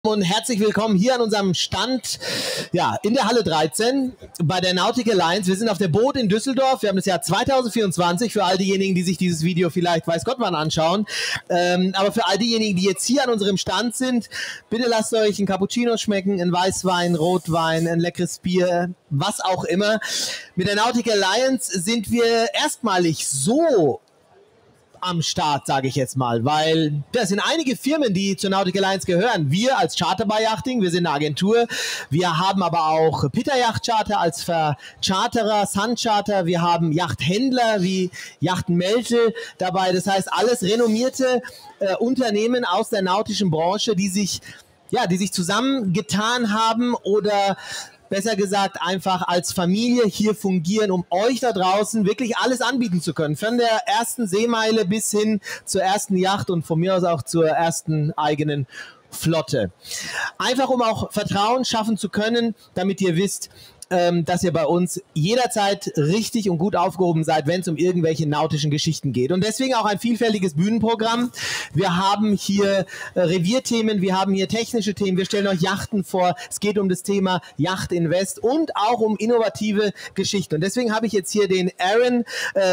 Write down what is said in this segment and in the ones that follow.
Und herzlich willkommen hier an unserem Stand, ja, in der Halle 13 bei der Nautic Alliance. Wir sind auf der Boot in Düsseldorf. Wir haben das Jahr 2024 für all diejenigen, die sich dieses Video vielleicht weiß Gott wann anschauen. Aber für all diejenigen, die jetzt hier an unserem Stand sind, bitte lasst euch ein Cappuccino schmecken, ein Weißwein, Rotwein, ein leckeres Bier, was auch immer. Mit der Nautic Alliance sind wir erstmalig so am Start, sage ich jetzt mal, weil das sind einige Firmen, die zur Nautic Alliance gehören. Wir als Charter-by-Yachting, wir sind eine Agentur. Wir haben aber auch Pitter Yacht Charter als Vercharterer, Sun Charter. Wir haben Yachthändler wie Yachten Melte dabei. Das heißt, alles renommierte Unternehmen aus der nautischen Branche, die sich zusammengetan haben oder besser gesagt, einfach als Familie hier fungieren, um euch da draußen wirklich alles anbieten zu können. Von der ersten Seemeile bis hin zur ersten Yacht und von mir aus auch zur ersten eigenen Flotte. Einfach, um auch Vertrauen schaffen zu können, damit ihr wisst, dass ihr bei uns jederzeit richtig und gut aufgehoben seid, wenn es um irgendwelche nautischen Geschichten geht. Und deswegen auch ein vielfältiges Bühnenprogramm. Wir haben hier Revierthemen, wir haben hier technische Themen, wir stellen euch Yachten vor. Es geht um das Thema Yacht Invest und auch um innovative Geschichten. Und deswegen habe ich jetzt hier den Aaron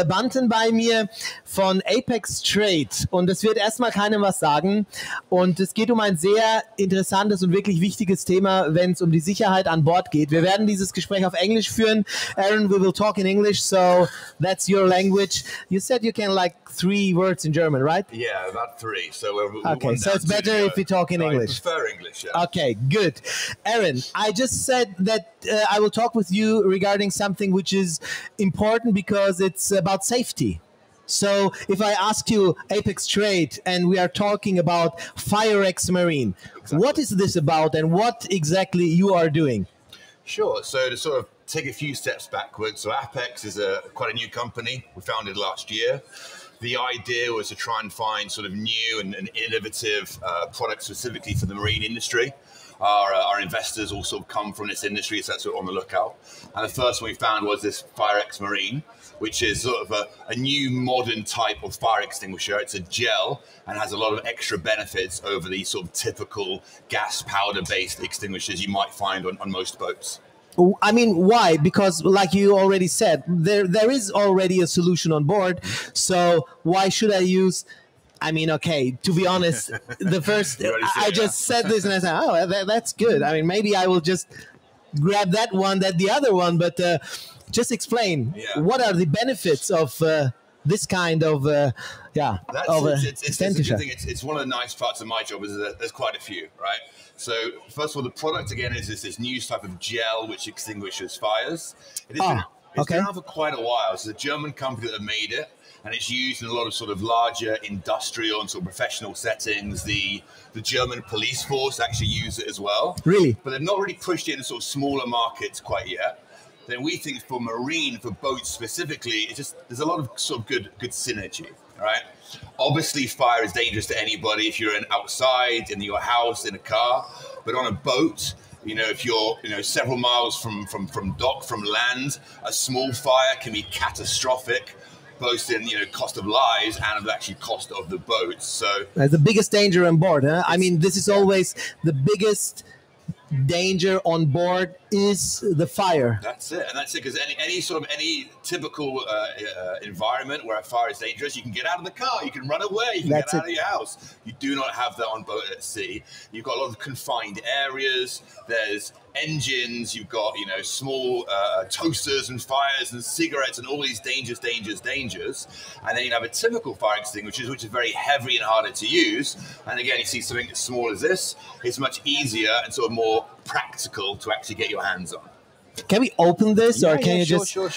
Bunton bei mir von Appex Trade. Und es wird erstmal keinem was sagen. Und es geht um ein sehr interessantes und wirklich wichtiges Thema, wenn es um die Sicherheit an Bord geht. Wir werden dieses Gespräch auf Englisch führen. Aaron, we will talk in English, so that's your language. You said you can like 3 words in German, right? Yeah, about 3. So okay, so it's better if we talk in English. I prefer English, yeah. Okay, good. Aaron, I just said that I will talk with you regarding something which is important because it's about safety. So if I ask you Appex Trade and we are talking about FireEx Marine, exactly. What is this about and what exactly you are doing? Sure. So to sort of take a few steps backwards, so Appex is quite a new company. We founded last year. The idea was to try and find sort of new and innovative products specifically for the marine industry. Our investors all sort of come from this industry, so that's what we're on the lookout. And the first one we found was this FireEx Marine, which is sort of a new modern type of fire extinguisher. It's a gel and has a lot of extra benefits over the sort of typical gas powder-based extinguishers you might find on most boats. I mean, why? Because like you already said, there is already a solution on board. So why should I use... I mean, okay, to be honest, the first, I just said this and I said, oh, that's good. I mean, maybe I will just grab that one, the other one, but just explain, what are the benefits of this kind of, extinguisher? It's one of the nice parts of my job is that there's quite a few, right? So first of all, the product again is this new type of gel which extinguishes fires. It's been around for quite a while. It's a German company that made it. And it's used in a lot of sort of larger industrial and sort of professional settings. The German police force actually use it as well. Really? But they've not really pushed it into sort of smaller markets quite yet. Then we think for marine, for boats specifically, it's just there's a lot of sort of good synergy, right? Obviously, fire is dangerous to anybody if you're outside, in your house, in a car. But on a boat, you know, if you're several miles from dock, from land, a small fire can be catastrophic. Both in cost of lives and of actually cost of the boats. So the biggest danger on board, huh? I mean, this is always the biggest danger on board is the fire. That's it, and that's it. Because any typical environment where a fire is dangerous, you can get out of the car, you can run away, you can get out of your house. You do not have that on boat at sea. You've got a lot of confined areas. There's engines. You've got small toasters and fires and cigarettes and all these dangers. And then you have a typical fire extinguisher, which is very heavy and harder to use. And again, you see something as small as this. It's much easier and sort of more practical to actually get your hands on. Can we open this, or can you just? Sure.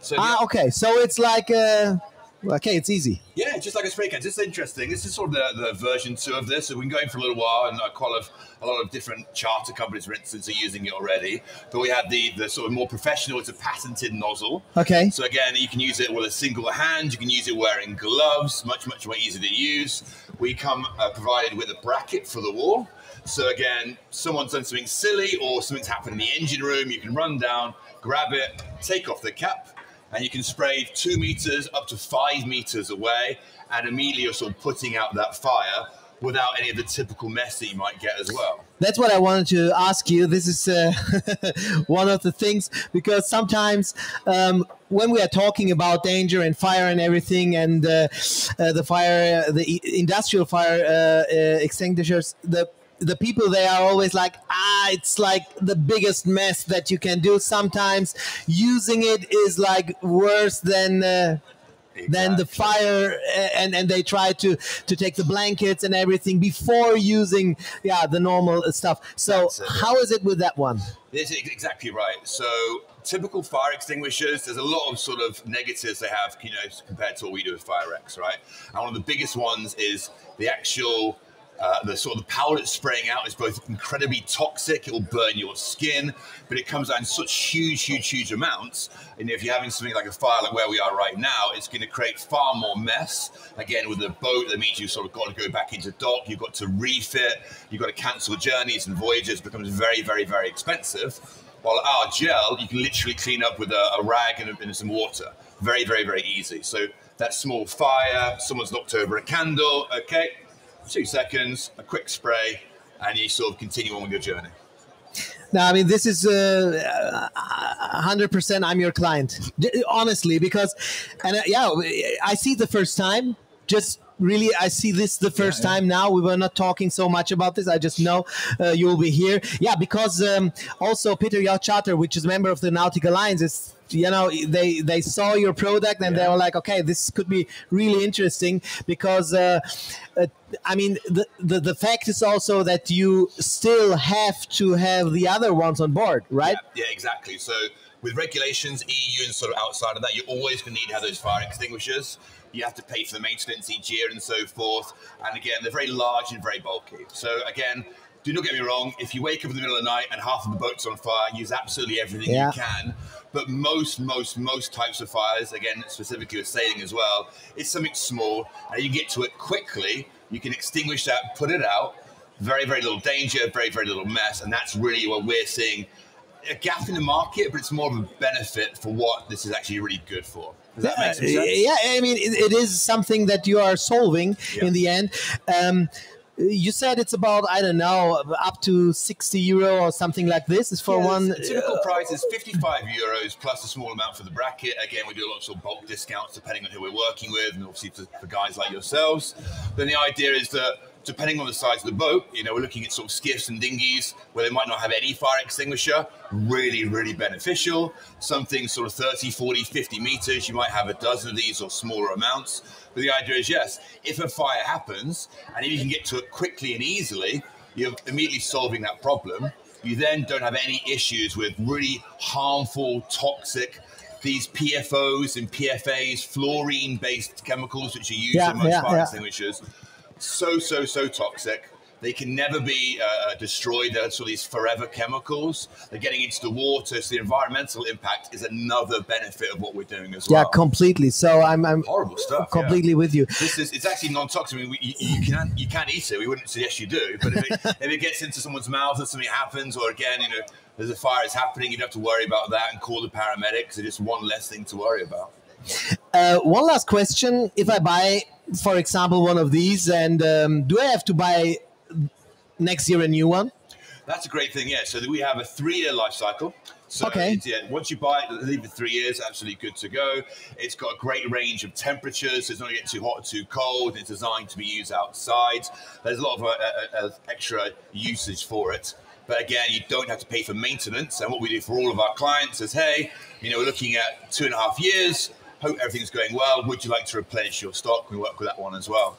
So, okay. So it's like okay, it's easy. Yeah, just like a spray can. It's interesting. This is sort of the version 2 of this. So we've been going for a little while, and quite a lot of different charter companies, for instance, are using it already. But we have the sort of more professional. It's a patented nozzle. Okay. So again, you can use it with a single hand. You can use it wearing gloves. Much more easy to use. We come provided with a bracket for the wall. So again, someone's done something silly or something's happened in the engine room. You can run down, grab it, take off the cap, and you can spray 2 meters up to 5 meters away, and immediately you're sort of putting out that fire without any of the typical mess that you might get as well. That's what I wanted to ask you. This is one of the things, because sometimes when we are talking about danger and fire and everything, and the industrial fire extinguishers, the people, they are always like, it's like the biggest mess that you can do. Sometimes using it is like worse than the fire, and they try to take the blankets and everything before using the normal stuff. So how is it with that one? It's exactly right. So typical fire extinguishers, there's a lot of sort of negatives they have, you know, compared to what we do with FireEx, right? And one of the biggest ones is the actual the sort of the powder that's spraying out is both incredibly toxic, it will burn your skin, but it comes out in such huge amounts. And if you're having something like a fire like where we are right now, it's going to create far more mess. Again, with the boat, that means you've sort of got to go back into dock, you've got to refit, you've got to cancel journeys and voyages. It becomes very expensive. While our gel, you can literally clean up with a rag and some water. Very easy. So that small fire, someone's knocked over a candle, okay, 2 seconds, a quick spray, and you sort of continue on with your journey. Now, I mean, this is 100% I'm your client, honestly, because, and I see it the first time, just really, I see this the first time now. We were not talking so much about this. I just know you will be here. Yeah, because also Peter Yacht Charter, which is a member of the Nautic Alliance, is, you know, they saw your product and they were like, okay, this could be really interesting, because I mean, the fact is also that you still have to have the other ones on board, right? Yeah, exactly. So with regulations, EU and sort of outside of that, you're always going to need to have those fire extinguishers. You have to pay for the maintenance each year and so forth. And again, they're very large and very bulky. So again, do not get me wrong, if you wake up in the middle of the night and half of the boat's on fire, use absolutely everything you can. But most types of fires, again, specifically with sailing as well, it's something small, and you get to it quickly. You can extinguish that, put it out. Very little danger, very little mess. And that's really what we're seeing. A gap in the market, but it's more of a benefit for what this is actually really good for. Does that make some sense? Yeah, I mean, it is something that you are solving in the end. You said it's about, I don't know, up to 60 euro or something like this. Is for one. The typical price is 55 euros plus a small amount for the bracket. Again, we do a lot of sort of bulk discounts depending on who we're working with, and obviously for guys like yourselves. Then the idea is that, depending on the size of the boat, you know, we're looking at sort of skiffs and dinghies where they might not have any fire extinguisher, really beneficial. Something sort of 30, 40, 50 meters, you might have a dozen of these or smaller amounts. But the idea is, yes, if a fire happens, and if you can get to it quickly and easily, you're immediately solving that problem. You then don't have any issues with really harmful, toxic, these PFOs and PFAs, fluorine-based chemicals, which are used in most fire extinguishers. So toxic. They can never be destroyed. They're sort of these forever chemicals. They're getting into the water, so the environmental impact is another benefit of what we're doing as well. Yeah, completely. So I'm horrible stuff. Completely with you. It's actually non-toxic. I mean, you can eat it. We wouldn't suggest you do. But if it gets into someone's mouth and something happens, or again, you know, there's a fire is happening, you don't have to worry about that and call the paramedics. It's just one less thing to worry about. One last question. If I buy, for example, one of these, and do I have to buy next year a new one? That's a great thing, yeah. So we have a 3-year life cycle. So once you buy it, leave it 3 years, absolutely good to go. It's got a great range of temperatures. So it's not going to get too hot or too cold. It's designed to be used outside. There's a lot of extra usage for it. But again, you don't have to pay for maintenance. And what we do for all of our clients is, hey, you know, we're looking at 2.5 years. Hope everything's going well. Would you like to replenish your stock? We work with that one as well.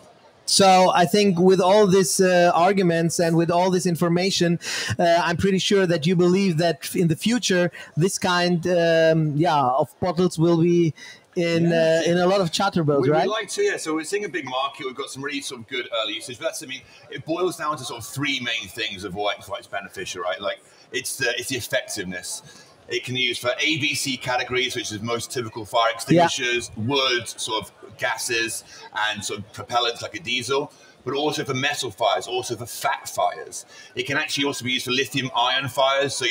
So I think with all these arguments and with all this information, I'm pretty sure that you believe that in the future, this kind of bottles will be in a lot of charter boats, right? We'd like to, yeah. So we're seeing a big market. We've got some really sort of good early usage. But that's, I mean, it boils down to sort of 3 main things of why it's beneficial, right? Like it's the effectiveness. It can be used for ABC categories, which is most typical fire extinguishers, wood, sort of gases, and sort of propellants like a diesel. but also for metal fires, also for fat fires. It can actually also be used for lithium-ion fires. So,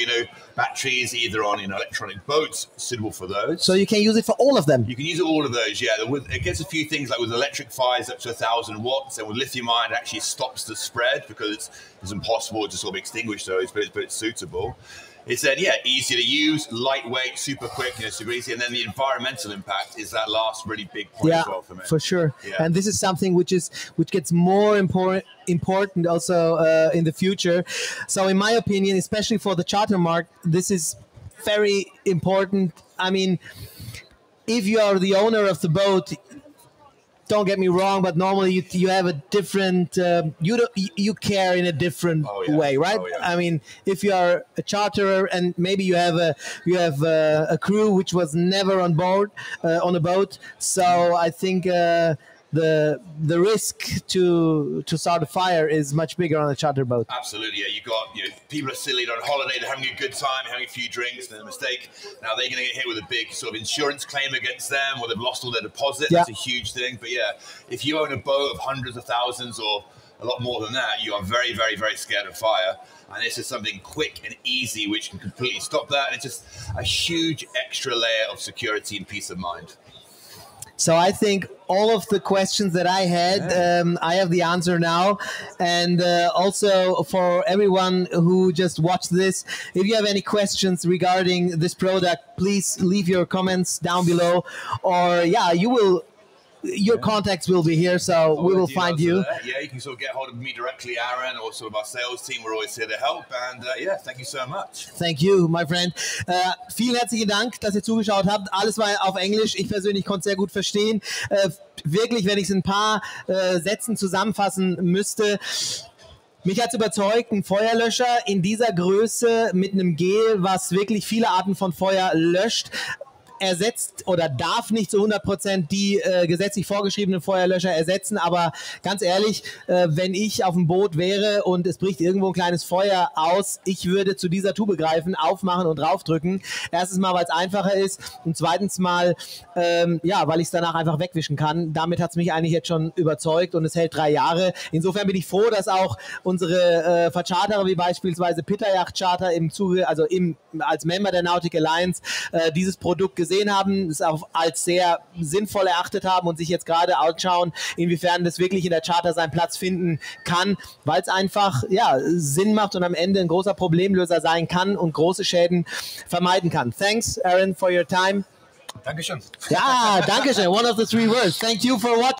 batteries either on electronic boats, suitable for those. So you can use it for all of them? You can use all of those, yeah. It gets a few things, like with electric fires up to 1,000 watts, and with lithium-ion it actually stops the spread because it's impossible to sort of extinguish those, but it's suitable. It's then, easy to use, lightweight, super quick, super easy. And then the environmental impact is that last really big point as well for me. For sure. Yeah. And this is something which gets more important also in the future. So in my opinion, especially for the charter market, this is very important. I mean, if you are the owner of the boat, don't get me wrong, but normally you have a different, you care in a different way, right? Oh, yeah. I mean, if you are a charterer and maybe you have a crew which was never on board on a boat, so I think the risk to start a fire is much bigger on a charter boat. Absolutely, yeah. You got people are silly, they're on holiday, they're having a good time, having a few drinks, and a mistake. Now they're going to get hit with a big sort of insurance claim against them, or they've lost all their deposit. That's a huge thing. But yeah, if you own a boat of hundreds of thousands or a lot more than that, you are very, very, very scared of fire. And this is something quick and easy which can completely stop that. And it's just a huge extra layer of security and peace of mind. So I think all of the questions that I had, I have the answer now. And also for everyone who just watched this, if you have any questions regarding this product, please leave your comments down below. Or your contacts will be here, so we will find you. Yeah, you can sort of get hold of me directly, Aaron, or sort of our sales team. We're always here to help. And thank you so much. Thank you, my friend. Vielen herzlichen Dank, dass ihr zugeschaut habt. Alles war auf Englisch. Ich persönlich konnte es sehr gut verstehen. Wirklich, wenn ich es in ein paar Sätzen zusammenfassen müsste. Mich hat es überzeugt, ein Feuerlöscher in dieser Größe mit einem Gel, was wirklich viele Arten von Feuer löscht, ersetzt oder darf nicht zu 100% die gesetzlich vorgeschriebenen Feuerlöscher ersetzen, aber ganz ehrlich, wenn ich auf dem Boot wäre und es bricht irgendwo ein kleines Feuer aus, ich würde zu dieser Tube greifen, aufmachen und draufdrücken. Erstens mal, weil es einfacher ist und zweitens mal, weil ich es danach einfach wegwischen kann. Damit hat es mich eigentlich jetzt schon überzeugt und es hält 3 Jahre. Insofern bin ich froh, dass auch unsere Vercharterer wie beispielsweise Charteryacht Charter im Zuge, also als Member der Nautic Alliance dieses Produkt gesehen haben, es auch als sehr sinnvoll erachtet haben und sich jetzt gerade anschauen, inwiefern das wirklich in der Charter seinen Platz finden kann, weil es einfach Sinn macht und am Ende ein großer Problemlöser sein kann und große Schäden vermeiden kann. Thanks, Aaron, for your time. Dankeschön. Ja, Dankeschön. One of the 3 words. Thank you for watching.